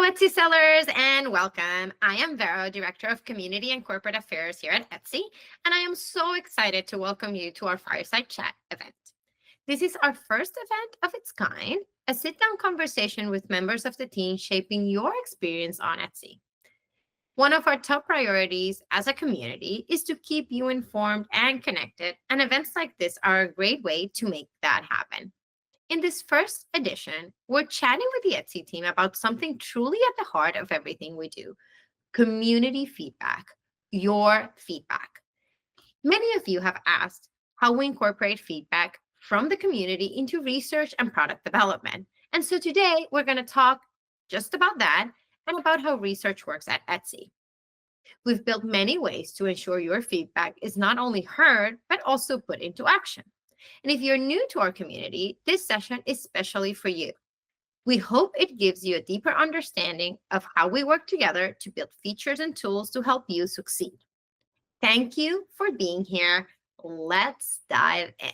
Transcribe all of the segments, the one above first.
Etsy sellers, and welcome. I am Vero, Director of Community and Corporate Affairs here at Etsy, and I am so excited to welcome you to our Fireside Chat event. This is our first event of its kind, a sit-down conversation with members of the team shaping your experience on Etsy. One of our top priorities as a community is to keep you informed and connected, and events like this are a great way to make that happen. In this first edition, we're chatting with the Etsy team about something truly at the heart of everything we do: community feedback, your feedback. Many of you have asked how we incorporate feedback from the community into research and product development. And so today we're going to talk just about that and about how research works at Etsy. We've built many ways to ensure your feedback is not only heard, but also put into action. And if you're new to our community, this session is especially for you. We hope it gives you a deeper understanding of how we work together to build features and tools to help you succeed. Thank you for being here. Let's dive in.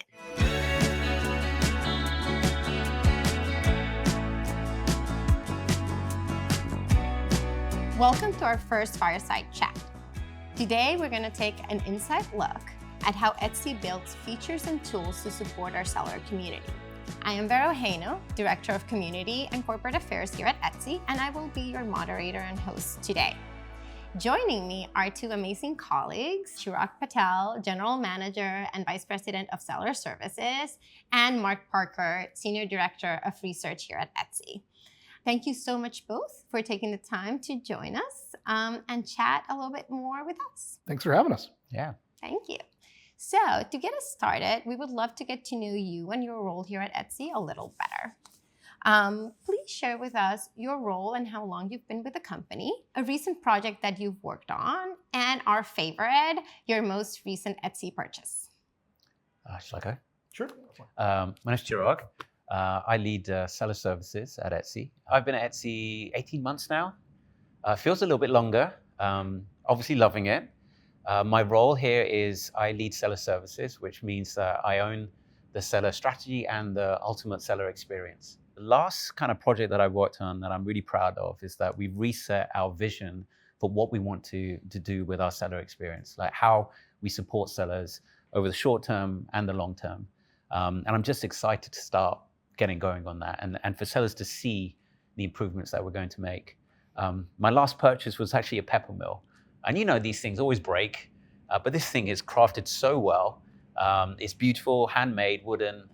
Welcome to our first Fireside Chat. Today, we're going to take an inside look at how Etsy builds features and tools to support our seller community. I am Vero Heino, Director of Community and Corporate Affairs here at Etsy, and I will be your moderator and host today. Joining me are two amazing colleagues, Chirag Patel, General Manager and Vice President of Seller Services, and Mark Parker, Senior Director of Research here at Etsy. Thank you so much both for taking the time to join us and chat a little bit more with us. Thanks for having us. Yeah. Thank you. So to get us started, we would love to get to know you and your role here at Etsy a little better. Please share with us your role and how long you've been with the company, a recent project that you've worked on, and our favorite, your most recent Etsy purchase. Shall I go? Sure. My name's Chirag. I lead seller services at Etsy. I've been at Etsy 18 months now. Feels a little bit longer. Obviously loving it. My role here is I lead seller services, which means that I own the seller strategy and the ultimate seller experience. The last kind of project that I worked on that I'm really proud of is that we've reset our vision for what we want to do with our seller experience, like how we support sellers over the short term and the long term. And I'm just excited to start getting going on that and for sellers to see the improvements that we're going to make. My last purchase was actually a pepper mill. And you know, these things always break, but this thing is crafted so well. It's beautiful, handmade, wooden,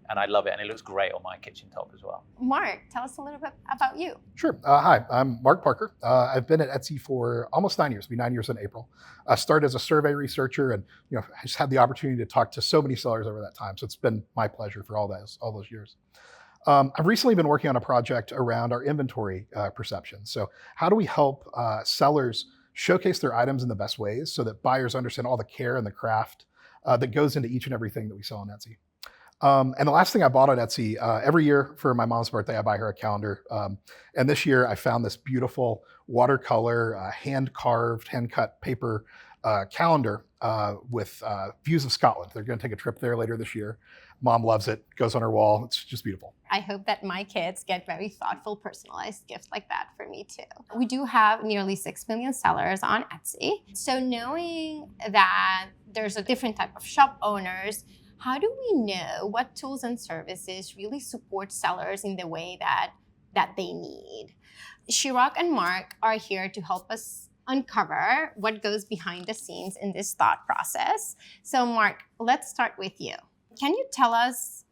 and I love it. And it looks great on my kitchen top as well. Mark, tell us a little bit about you. Sure. Hi, I'm Mark Parker. I've been at Etsy for almost 9 years. It'll be 9 years in April. I started as a survey researcher, and I just had the opportunity to talk to so many sellers over that time. So it's been my pleasure for all those years. I've recently been working on a project around our inventory perception. So how do we help sellers showcase their items in the best ways so that buyers understand all the care and the craft that goes into each and everything that we sell on Etsy. And the last thing I bought on Etsy, every year for my mom's birthday, I buy her a calendar. And this year I found this beautiful watercolor, hand-carved, hand-cut paper calendar with views of Scotland. They're going to take a trip there later this year. Mom loves it, goes on her wall. It's just beautiful. I hope that my kids get very thoughtful, personalized gifts like that for me too. We do have nearly 6 million sellers on Etsy. So knowing that there's a different type of shop owners, how do we know what tools and services really support sellers in the way that they need? Chirag and Mark are here to help us uncover what goes behind the scenes in this thought process. So Mark, let's start with you. Can you tell us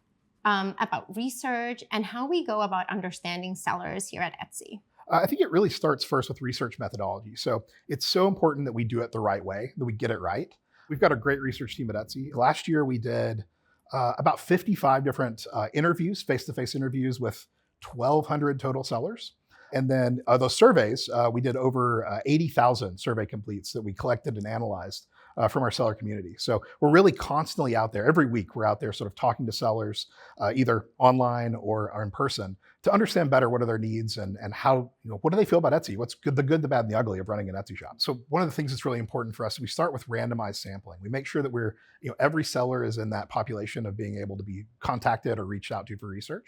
about research and how we go about understanding sellers here at Etsy? I think it really starts first with research methodology. So it's so important that we do it the right way, that we get it right. We've got a great research team at Etsy. Last year we did about 55 different interviews, face-to-face interviews with 1,200 total sellers. And then those surveys, we did over 80,000 survey completes that we collected and analyzed from our seller community. So we're really constantly out there. Every week we're out there sort of talking to sellers, either online or in person, to understand better what are their needs and how, what do they feel about Etsy? What's good, the bad, and the ugly of running an Etsy shop? So one of the things that's really important for us, we start with randomized sampling. We make sure that we're, every seller is in that population of being able to be contacted or reached out to for research.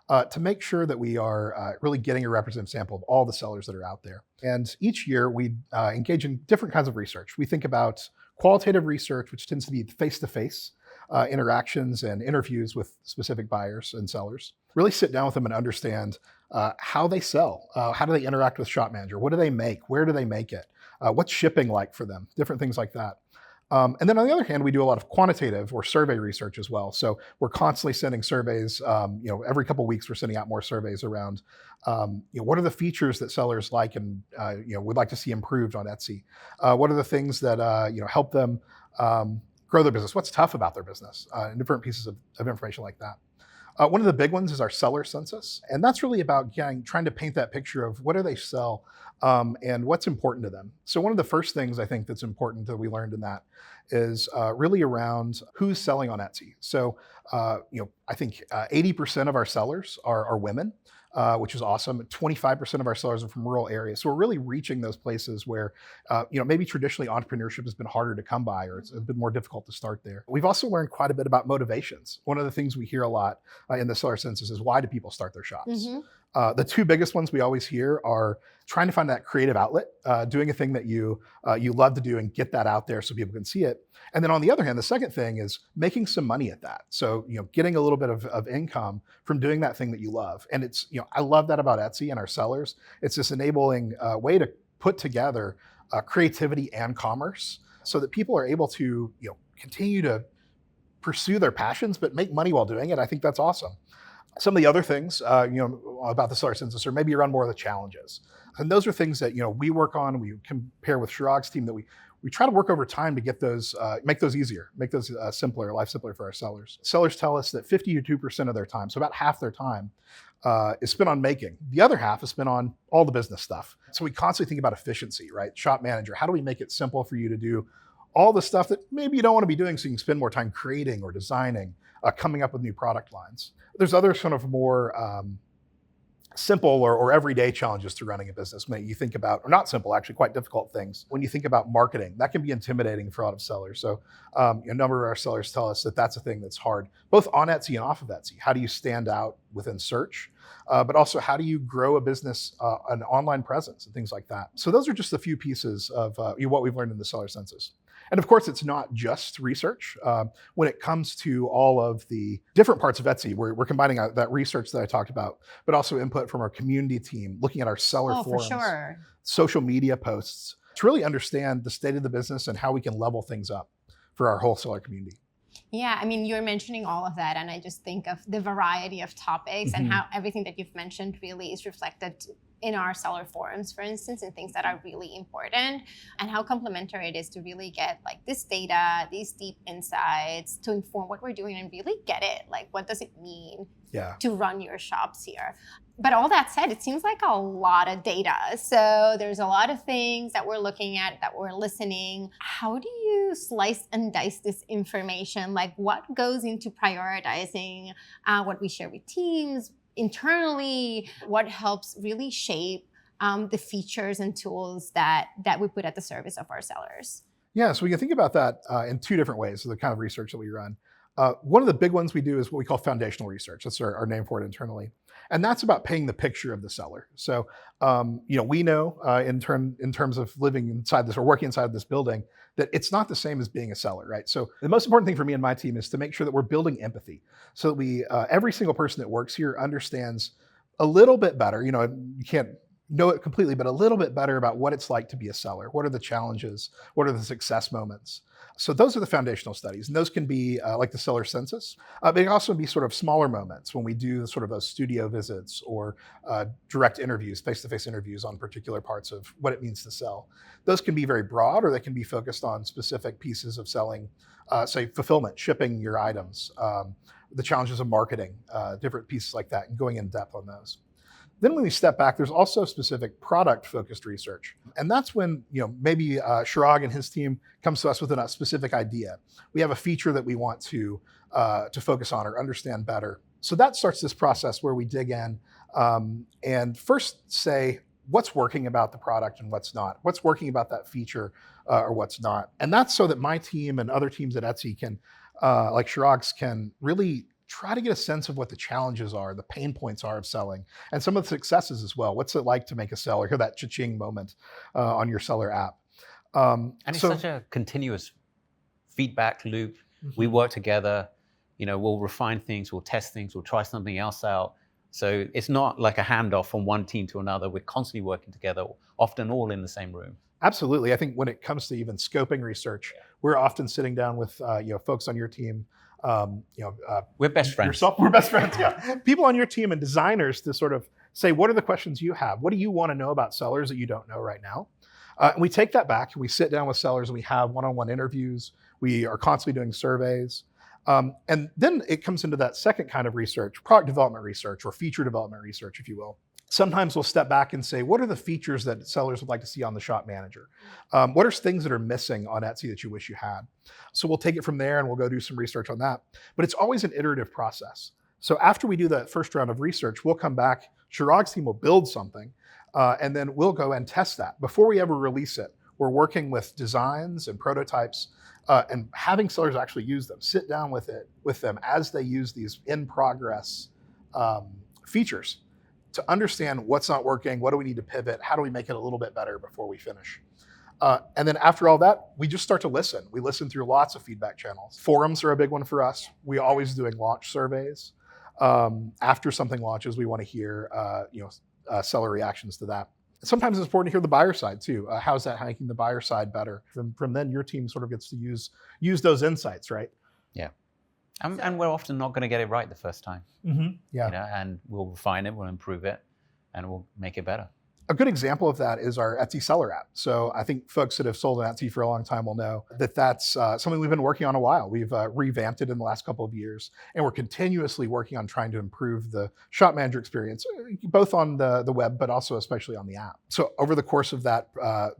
to make sure that we are really getting a representative sample of all the sellers that are out there. And each year we engage in different kinds of research. We think about qualitative research, which tends to be face-to-face interactions and interviews with specific buyers and sellers. Really sit down with them and understand how they sell. How do they interact with Shop Manager? What do they make? Where do they make it? What's shipping like for them? Different things like that. And then on the other hand, we do a lot of quantitative or survey research as well. So we're constantly sending surveys. Every couple of weeks, we're sending out more surveys around, what are the features that sellers like and would like to see improved on Etsy? What are the things that help them grow their business? What's tough about their business? And different pieces of information like that. One of the big ones is our seller census, and that's really about trying to paint that picture of what do they sell and what's important to them. So one of the first things I think that's important that we learned in that is really around who's selling on Etsy. So I think 80% of our sellers are women. Which is awesome. 25% of our sellers are from rural areas. So we're really reaching those places where, maybe traditionally entrepreneurship has been harder to come by or it's been more difficult to start there. We've also learned quite a bit about motivations. One of the things we hear a lot in the seller census is why do people start their shops? The two biggest ones we always hear are trying to find that creative outlet, doing a thing that you love to do and get that out there so people can see it. And then on the other hand, the second thing is making some money at that. So, getting a little bit of income from doing that thing that you love. And it's, I love that about Etsy and our sellers. It's this enabling way to put together creativity and commerce so that people are able to, continue to pursue their passions, but make money while doing it. I think that's awesome. Some of the other things, about the seller census are maybe around more of the challenges. And those are things that, we work on, we compare with Chirag's team that we try to work over time to get those, make those easier, make those simpler, life simpler for our sellers. Sellers tell us that 52% of their time, so about half their time, is spent on making. The other half is spent on all the business stuff. So we constantly think about efficiency, right? Shop Manager, how do we make it simple for you to do all the stuff that maybe you don't want to be doing so you can spend more time creating or designing, coming up with new product lines. There's other sort of more simple or everyday challenges to running a business. You think about, or not simple, actually quite difficult things. When you think about marketing, that can be intimidating for a lot of sellers. So a number of our sellers tell us that that's a thing that's hard, both on Etsy and off of Etsy. How do you stand out within search? But also how do you grow a business, an online presence and things like that. So those are just a few pieces of what we've learned in the seller census. And of course, it's not just research. When it comes to all of the different parts of Etsy, we're combining that research that I talked about, but also input from our community team, looking at our seller forums, for sure. social media posts, to really understand the state of the business and how we can level things up for our whole seller community. Yeah, I mean, you're mentioning all of that, and I just think of the variety of topics and how everything that you've mentioned really is reflected in our seller forums, for instance, and things that are really important, and how complementary it is to really get like this data, these deep insights to inform what we're doing and really get it. Like, what does it mean to run your shops here? But all that said, it seems like a lot of data. So there's a lot of things that we're looking at, that we're listening. How do you slice and dice this information? Like, what goes into prioritizing what we share with teams internally? What helps really shape the features and tools that we put at the service of our sellers? Yeah, so we can think about that in two different ways, so the kind of research that we run. One of the big ones we do is what we call foundational research. That's our name for it internally. And that's about painting the picture of the seller. So, we know in terms of living inside this or working inside this building, that it's not the same as being a seller, right? So the most important thing for me and my team is to make sure that we're building empathy so that we, every single person that works here understands a little bit better. You can't know it completely, but a little bit better about what it's like to be a seller. What are the challenges? What are the success moments? So those are the foundational studies, and those can be like the seller census, but they can also be sort of smaller moments when we do sort of those studio visits or direct interviews, face-to-face interviews on particular parts of what it means to sell. Those can be very broad, or they can be focused on specific pieces of selling, say fulfillment, shipping your items, the challenges of marketing, different pieces like that, and going in depth on those. Then when we step back, there's also specific product-focused research. And that's when, maybe Chirag and his team comes to us with a specific idea. We have a feature that we want to focus on or understand better. So that starts this process where we dig in and first say, what's working about the product and what's not? What's working about that feature or what's not? And that's so that my team and other teams at Etsy can, like Chirag's, can really try to get a sense of what the challenges are, the pain points are of selling, and some of the successes as well. What's it like to make a sale or hear that cha-ching moment on your seller app? And it's such a continuous feedback loop. We work together, we'll refine things, we'll test things, we'll try something else out. So it's not like a handoff from one team to another. We're constantly working together, often all in the same room. Absolutely. I think when it comes to even scoping research, we're often sitting down with folks on your team. We're best friends. Yourself, we're best friends. Yeah, people on your team and designers to sort of say, what are the questions you have? What do you want to know about sellers that you don't know right now? And we take that back and we sit down with sellers and we have one-on-one interviews. We are constantly doing surveys. And then it comes into that second kind of research, product development research or feature development research, if you will. Sometimes we'll step back and say, what are the features that sellers would like to see on the shop manager? What are things that are missing on Etsy that you wish you had? So we'll take it from there and we'll go do some research on that. But it's always an iterative process. So after we do that first round of research, we'll come back, Chirag's team will build something, and then we'll go and test that. Before we ever release it, we're working with designs and prototypes and having sellers actually use them, sit down with them as they use these in-progress features to understand what's not working, what do we need to pivot, how do we make it a little bit better before we finish. And then after all that, we just start to listen. We listen through lots of feedback channels. Forums are a big one for us. We're always doing launch surveys. After something launches, we want to hear seller reactions to that. Sometimes it's important to hear the buyer side too. How's that making the buyer side better? From then, your team sort of gets to use those insights, right? Yeah. And we're often not going to get it right the first time. Yeah. And we'll refine it, we'll improve it, and we'll make it better. A good example of that is our Etsy seller app. So I think folks that have sold on Etsy for a long time will know that that's something we've been working on a while. We've revamped it in the last couple of years, and we're continuously working on trying to improve the shop manager experience, both on the web, but also especially on the app. So over the course of that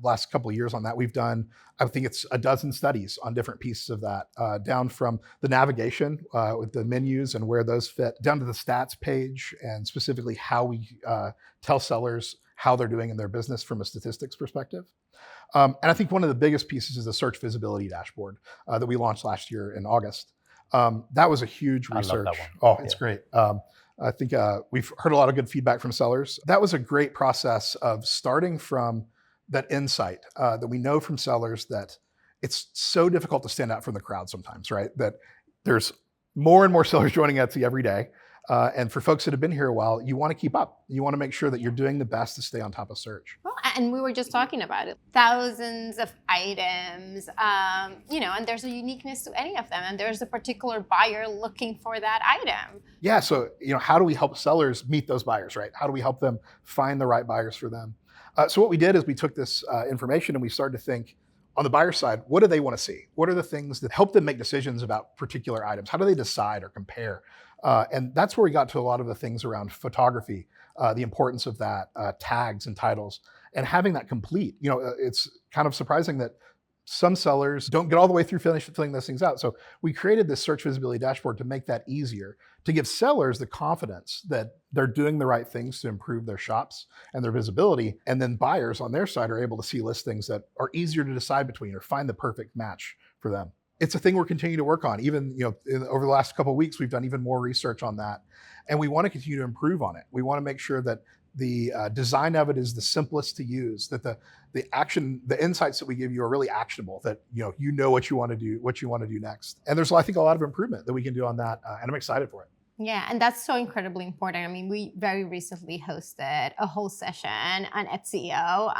last couple of years on that, we've done, I think it's a dozen studies on different pieces of that, down from the navigation with the menus and where those fit, down to the stats page, and specifically how we tell sellers how they're doing in their business from a statistics perspective. And I think one of the biggest pieces is the search visibility dashboard that we launched last year in August. That was a huge research. I love that one. Oh, it's great. I think we've heard a lot of good feedback from sellers. That was a great process of starting from that insight that we know from sellers that it's so difficult to stand out from the crowd sometimes, right? That there's more and more sellers joining Etsy every day. And for folks that have been here a while, you want to keep up. You want to make sure that you're doing the best to stay on top of search. Well, and we were just talking about it. Thousands of items, and there's a uniqueness to any of them. And there's a particular buyer looking for that item. Yeah, so how do we help sellers meet those buyers, right? How do we help them find the right buyers for them? So what we did is we took this information and we started to think, on the buyer side, what do they want to see? What are the things that help them make decisions about particular items? How do they decide or compare? And that's where we got to a lot of the things around photography, the importance of that, tags and titles, and having that complete. It's kind of surprising that some sellers don't get all the way through filling those things out. So we created this search visibility dashboard to make that easier, to give sellers the confidence that they're doing the right things to improve their shops and their visibility. And then buyers on their side are able to see listings that are easier to decide between or find the perfect match for them. It's a thing we're continuing to work on. Even over the last couple of weeks, we've done even more research on that. And we want to continue to improve on it. We want to make sure that the design of it is the simplest to use, that the insights that we give you are really actionable, that you know what you want to do next. And there's, I think, a lot of improvement that we can do on that, and I'm excited for it. Yeah, and that's so incredibly important. I mean, we very recently hosted a whole session on SEO,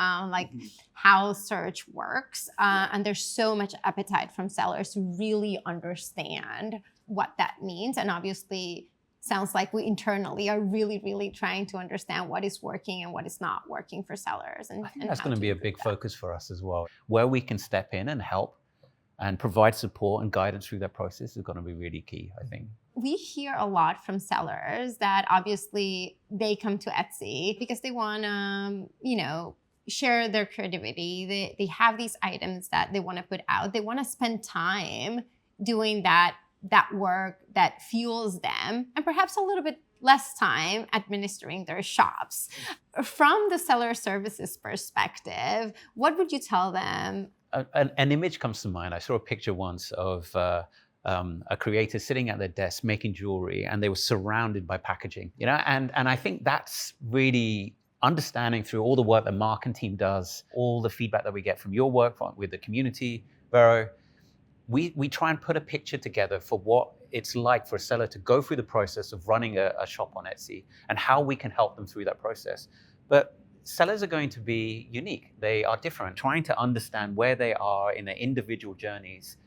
how search works. And there's so much appetite from sellers to really understand what that means. And obviously, sounds like we internally are really, really trying to understand what is working and what is not working for sellers. And I think that's going to be a big focus for us as well. Where we can step in and help and provide support and guidance through that process is going to be really key, I think. We hear a lot from sellers that obviously they come to Etsy because they want to, share their creativity. They have these items that they want to put out. They want to spend time doing that work that fuels them, and perhaps a little bit less time administering their shops. From the seller services perspective, what would you tell them? An image comes to mind. I saw a picture once of a a creator sitting at their desk making jewelry, and they were surrounded by packaging, you know, and I think that's really understanding through all the work that Mark and team does, all the feedback that we get from your work with the community, Vero. We try and put a picture together for what it's like for a seller to go through the process of running a shop on Etsy and how we can help them through that process. But sellers are going to be unique. They are different. Trying to understand where they are in their individual journeys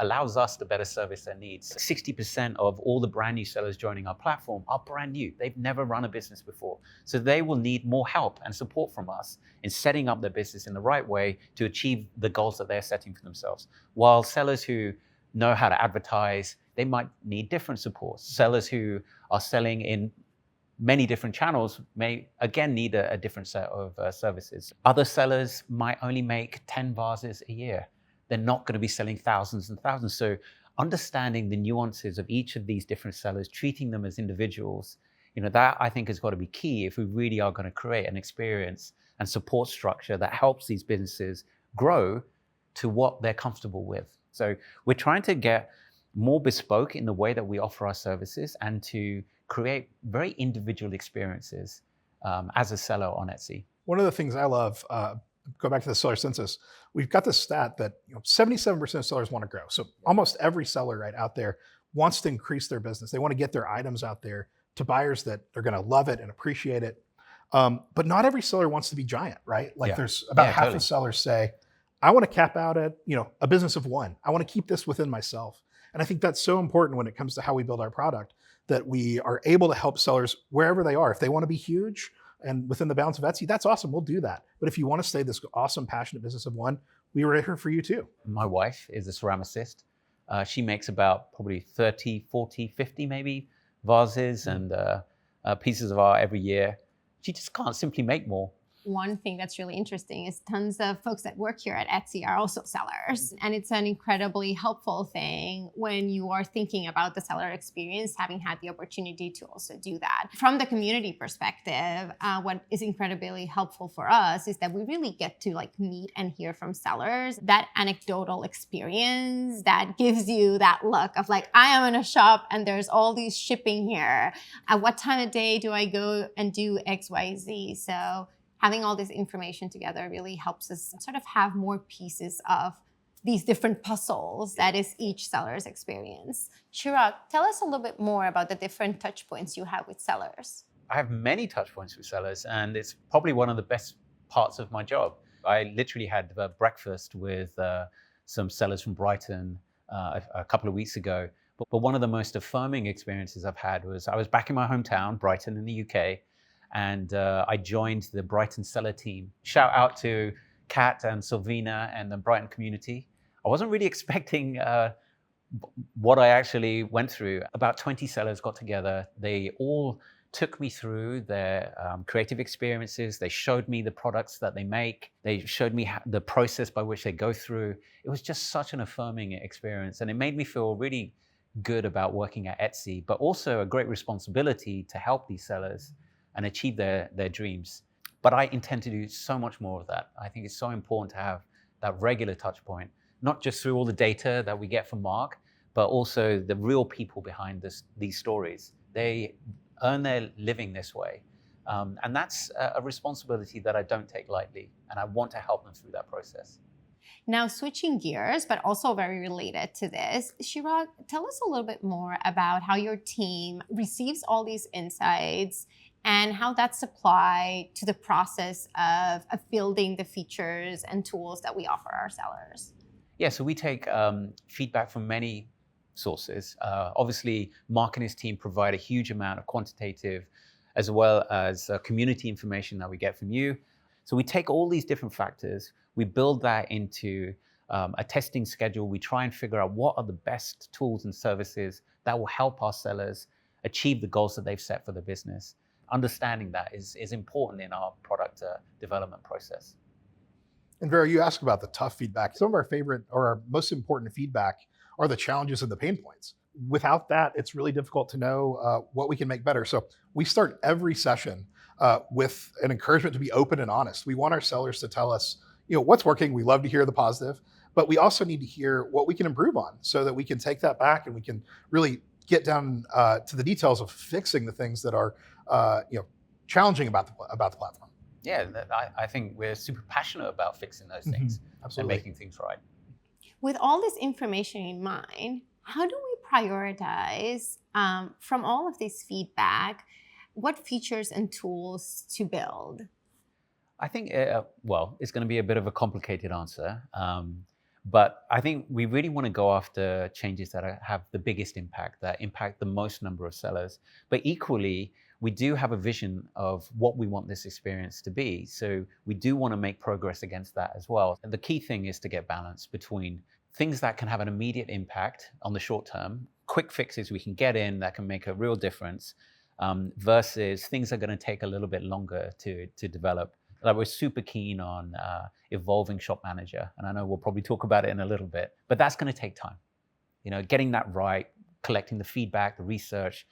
allows us to better service their needs. 60% of all the brand new sellers joining our platform are brand new. They've never run a business before. So they will need more help and support from us in setting up their business in the right way to achieve the goals that they're setting for themselves. While sellers who know how to advertise, they might need different support. Sellers who are selling in many different channels may again need a different set of services. Other sellers might only make 10 vases a year. They're not going to be selling thousands and thousands. So understanding the nuances of each of these different sellers, treating them as individuals, you know, that I think has got to be key if we really are going to create an experience and support structure that helps these businesses grow to what they're comfortable with. So we're trying to get more bespoke in the way that we offer our services and to create very individual experiences as a seller on Etsy. One of the things I love, go back to the seller census, we've got this stat that 77% of sellers want to grow. So almost every seller right out there wants to increase their business. They want to get their items out there to buyers that are going to love it and appreciate it. But not every seller wants to be giant, right? Like there's about half totally. of sellers say, I want to cap out at a business of one. I want to keep this within myself. And I think that's so important when it comes to how we build our product, that we are able to help sellers wherever they are. If they want to be huge and within the bounds of Etsy, that's awesome. We'll do that. But if you want to stay this awesome, passionate business of one, we were here for you too. My wife is a ceramicist. She makes about probably 30, 40, 50 maybe vases and pieces of art every year. She just can't simply make more. One thing that's really interesting is tons of folks that work here at Etsy are also sellers. And it's an incredibly helpful thing when you are thinking about the seller experience, having had the opportunity to also do that. From the community perspective, what is incredibly helpful for us is that we really get to meet and hear from sellers. That anecdotal experience that gives you that look of I am in a shop and there's all these shipping here. At what time of day do I go and do X, Y, Z? So having all this information together really helps us sort of have more pieces of these different puzzles that is each seller's experience. Chirag, tell us a little bit more about the different touch points you have with sellers. I have many touch points with sellers, and it's probably one of the best parts of my job. I literally had breakfast with some sellers from Brighton a couple of weeks ago. But one of the most affirming experiences I've had was I was back in my hometown, Brighton in the UK, and I joined the Brighton seller team. Shout out to Kat and Sylvina and the Brighton community. I wasn't really expecting what I actually went through. About 20 sellers got together. They all took me through their creative experiences. They showed me the products that they make. They showed me the process by which they go through. It was just such an affirming experience, and it made me feel really good about working at Etsy, but also a great responsibility to help these sellers and achieve their dreams. But I intend to do so much more of that. I think it's so important to have that regular touch point, not just through all the data that we get from Mark, but also the real people behind these stories. They earn their living this way. And that's a responsibility that I don't take lightly, and I want to help them through that process. Now, switching gears, but also very related to this, Chirag, tell us a little bit more about how your team receives all these insights and how that's applied to the process of building the features and tools that we offer our sellers. Yeah, so we take feedback from many sources. Obviously, Mark and his team provide a huge amount of quantitative as well as community information that we get from you. So we take all these different factors, we build that into a testing schedule. We try and figure out what are the best tools and services that will help our sellers achieve the goals that they've set for the business. Understanding that is important in our product development process. And Vera, you asked about the tough feedback. Some of our favorite or our most important feedback are the challenges and the pain points. Without that, it's really difficult to know what we can make better. So we start every session with an encouragement to be open and honest. We want our sellers to tell us, what's working. We love to hear the positive, but we also need to hear what we can improve on so that we can take that back and we can really get down to the details of fixing the things that are challenging about the platform. Yeah, I think we're super passionate about fixing those things and making things right. With all this information in mind, how do we prioritize from all of this feedback, what features and tools to build? I think, it's going to be a bit of a complicated answer, but I think we really want to go after changes that have the biggest impact, that impact the most number of sellers. But equally, we do have a vision of what we want this experience to be. So we do want to make progress against that as well. And the key thing is to get balance between things that can have an immediate impact on the short term, quick fixes we can get in that can make a real difference, versus things that are going to take a little bit longer to develop. Like we're super keen on evolving Shop Manager, and I know we'll probably talk about it in a little bit, but that's going to take time. Getting that right, collecting the feedback, the research,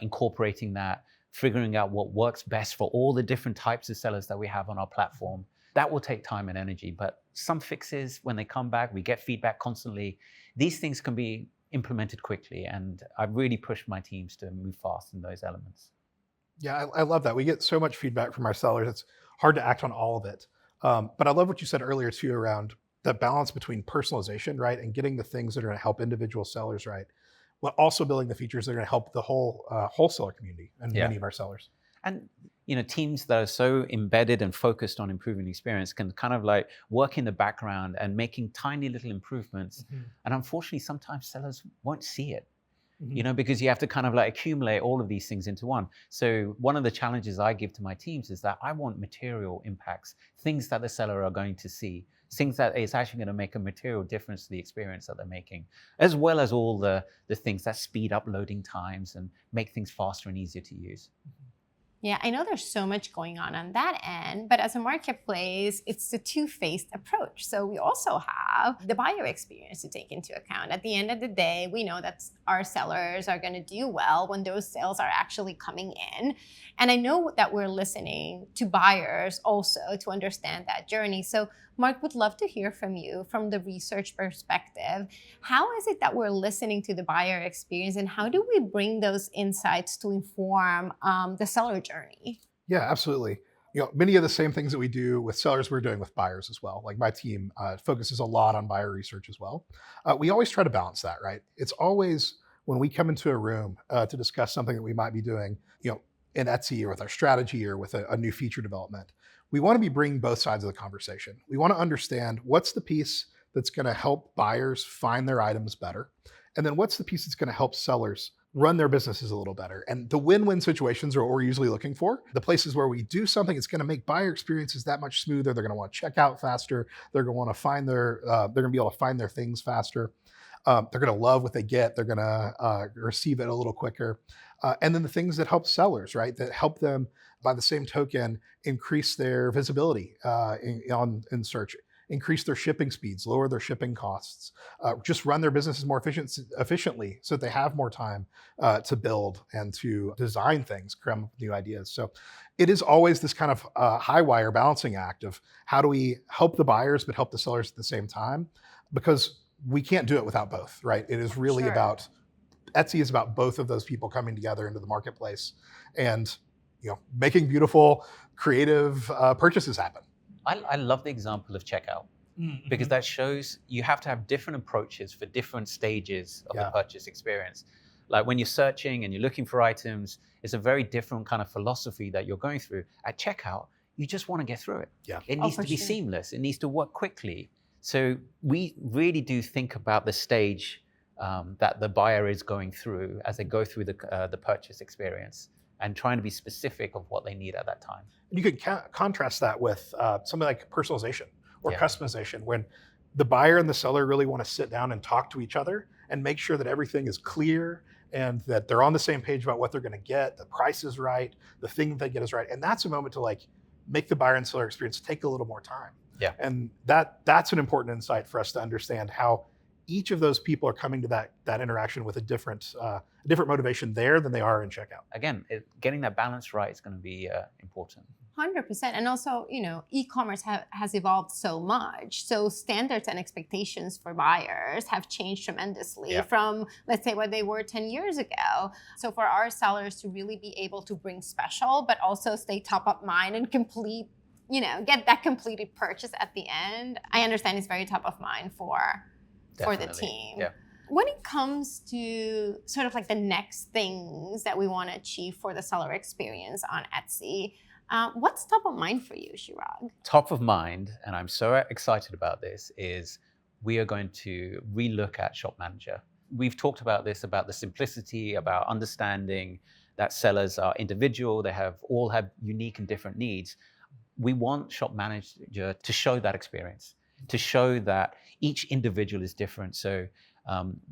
incorporating that, figuring out what works best for all the different types of sellers that we have on our platform. That will take time and energy, but some fixes, when they come back, we get feedback constantly. These things can be implemented quickly, and I've really pushed my teams to move fast in those elements. Yeah, I love that. We get so much feedback from our sellers. It's hard to act on all of it. But I love what you said earlier too around the balance between personalization, right, and getting the things that are going to help individual sellers, right, while also building the features that are going to help the whole wholesaler community and many of our sellers. And teams that are so embedded and focused on improving the experience can kind of like work in the background and making tiny little improvements. And unfortunately, sometimes sellers won't see it. Because you have to kind of like accumulate all of these things into one. So one of the challenges I give to my teams is that I want material impacts, things that the seller are going to see, things that is actually going to make a material difference to the experience that they're making, as well as all the things that speed up loading times and make things faster and easier to use. Yeah, I know there's so much going on that end, but as a marketplace, it's a two-faced approach. So we also have the buyer experience to take into account. At the end of the day, we know that our sellers are going to do well when those sales are actually coming in. And I know that we're listening to buyers also to understand that journey. So Mark, would love to hear from you from the research perspective. How is it that we're listening to the buyer experience, and how do we bring those insights to inform the seller journey? Yeah, absolutely. Many of the same things that we do with sellers, we're doing with buyers as well. Like my team focuses a lot on buyer research as well. We always try to balance that, right? It's always when we come into a room to discuss something that we might be doing, in Etsy or with our strategy or with a new feature development, we want to be bringing both sides of the conversation. We want to understand what's the piece that's going to help buyers find their items better, and then what's the piece that's going to help sellers run their businesses a little better. And the win-win situations are what we're usually looking for. The places where we do something that's going to make buyer experiences that much smoother. They're going to want to check out faster. They're going to want to find they're going to be able to find their things faster. They're going to love what they get. They're going to receive it a little quicker. And then the things that help sellers, right, that help them, by the same token, increase their visibility in search, increase their shipping speeds, lower their shipping costs, just run their businesses more efficiently so that they have more time to build and to design things, come up with new ideas. So it is always this kind of high wire balancing act of how do we help the buyers but help the sellers at the same time, because we can't do it without both, right? It is really about, Etsy is about both of those people coming together into the marketplace and making beautiful, creative purchases happen. I love the example of checkout because that shows you have to have different approaches for different stages of the purchase experience. Like when you're searching and you're looking for items, it's a very different kind of philosophy that you're going through. At checkout, you just want to get through it. It needs to be seamless. It needs to work quickly. So we really do think about the stage that the buyer is going through as they go through the purchase experience, and trying to be specific of what they need at that time. You could contrast that with something like personalization or customization, when the buyer and the seller really want to sit down and talk to each other and make sure that everything is clear and that they're on the same page about what they're going to get, the price is right, the thing that they get is right. And that's a moment to make the buyer and seller experience take a little more time. And that's an important insight for us to understand how each of those people are coming to that interaction with a different motivation there than they are in checkout. Again, getting that balance right is going to be important. 100%. And also, e-commerce has evolved so much. So standards and expectations for buyers have changed tremendously from, let's say, what they were 10 years ago. So for our sellers to really be able to bring special, but also stay top of mind and complete, get that completed purchase at the end, I understand it's very top of mind for the team. Yeah. When it comes to sort of like the next things that we want to achieve for the seller experience on Etsy, what's top of mind for you, Chirag? Top of mind, and I'm so excited about this, is we are going to relook at Shop Manager. We've talked about this, about the simplicity, about understanding that sellers are individual, they all have unique and different needs. We want Shop Manager to show that experience, to show that each individual is different. So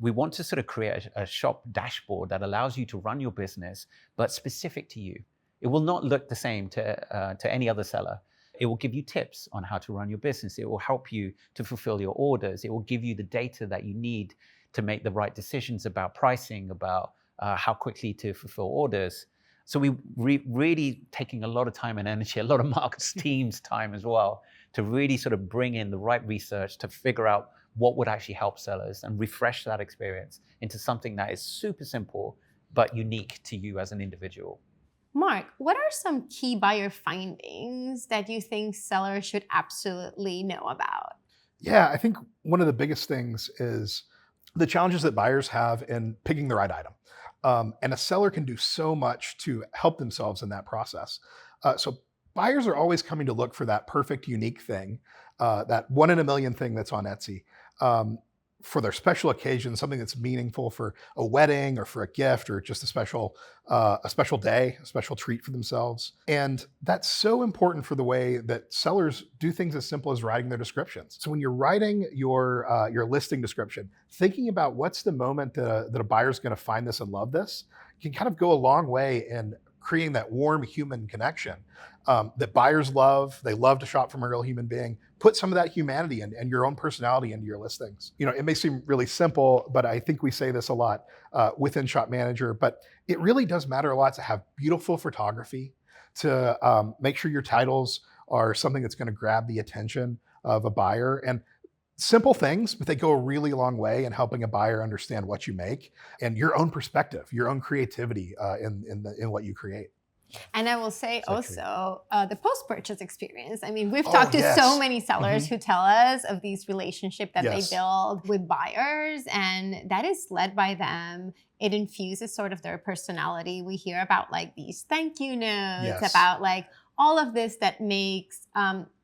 we want to sort of create a shop dashboard that allows you to run your business, but specific to you. It will not look the same to any other seller. It will give you tips on how to run your business. It will help you to fulfill your orders. It will give you the data that you need to make the right decisions about pricing, about how quickly to fulfill orders. So we really taking a lot of time and energy, a lot of Mark's team's time as well, to really sort of bring in the right research to figure out what would actually help sellers and refresh that experience into something that is super simple, but unique to you as an individual. Mark, what are some key buyer findings that you think sellers should absolutely know about? Yeah, I think one of the biggest things is the challenges that buyers have in picking the right item. And a seller can do so much to help themselves in that process. So buyers are always coming to look for that perfect, unique thing, that one in a million thing that's on Etsy. For their special occasion, something that's meaningful for a wedding or for a gift or just a special day, a special treat for themselves. And that's so important for the way that sellers do things as simple as writing their descriptions. So when you're writing your listing description, thinking about what's the moment that a buyer's going to find this and love this can kind of go a long way in creating that warm human connection that buyers love. They love to shop from a real human being. Put some of that humanity and your own personality into your listings. It may seem really simple, but I think we say this a lot within Shop Manager, but it really does matter a lot to have beautiful photography, to make sure your titles are something that's going to grab the attention of a buyer. And simple things, but they go a really long way in helping a buyer understand what you make and your own perspective, your own creativity in what you create. And I will say also the post-purchase experience. I mean, we've talked to so many sellers who tell us of these relationships that they build with buyers, and that is led by them. It infuses sort of their personality. We hear about like these thank you notes, about like all of this that makes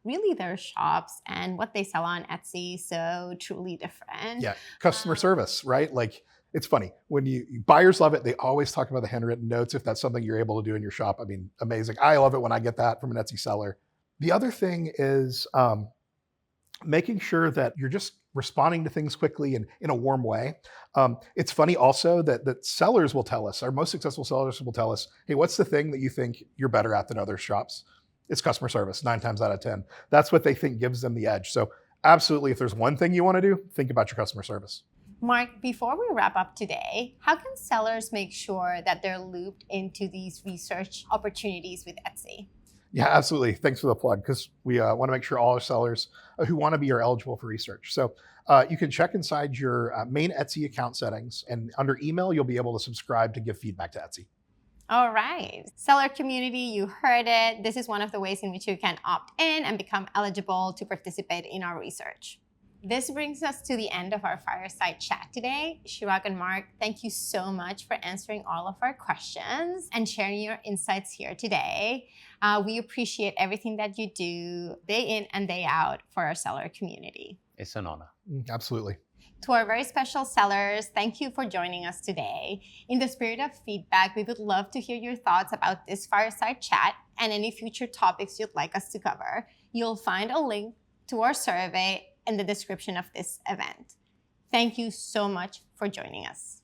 really their shops and what they sell on Etsy so truly different. Yeah, customer service, right? Like, it's funny when buyers love it. They always talk about the handwritten notes. If that's something you're able to do in your shop, I mean, amazing. I love it when I get that from an Etsy seller. The other thing is making sure that you're just responding to things quickly and in a warm way. It's funny also that sellers will tell us, our most successful sellers will tell us, hey, what's the thing that you think you're better at than other shops? It's customer service, 9 times out of 10. That's what they think gives them the edge. So absolutely, if there's one thing you want to do, think about your customer service. Mark, before we wrap up today, how can sellers make sure that they're looped into these research opportunities with Etsy? Yeah, absolutely. Thanks for the plug, because we want to make sure all our sellers who want to be are eligible for research. So you can check inside your main Etsy account settings, and under email, you'll be able to subscribe to give feedback to Etsy. All right. Seller community, you heard it. This is one of the ways in which you can opt in and become eligible to participate in our research. This brings us to the end of our fireside chat today. Chirag and Mark, thank you so much for answering all of our questions and sharing your insights here today. We appreciate everything that you do day in and day out for our seller community. It's an honor. Absolutely. To our very special sellers, thank you for joining us today. In the spirit of feedback, we would love to hear your thoughts about this fireside chat and any future topics you'd like us to cover. You'll find a link to our survey in the description of this event. Thank you so much for joining us.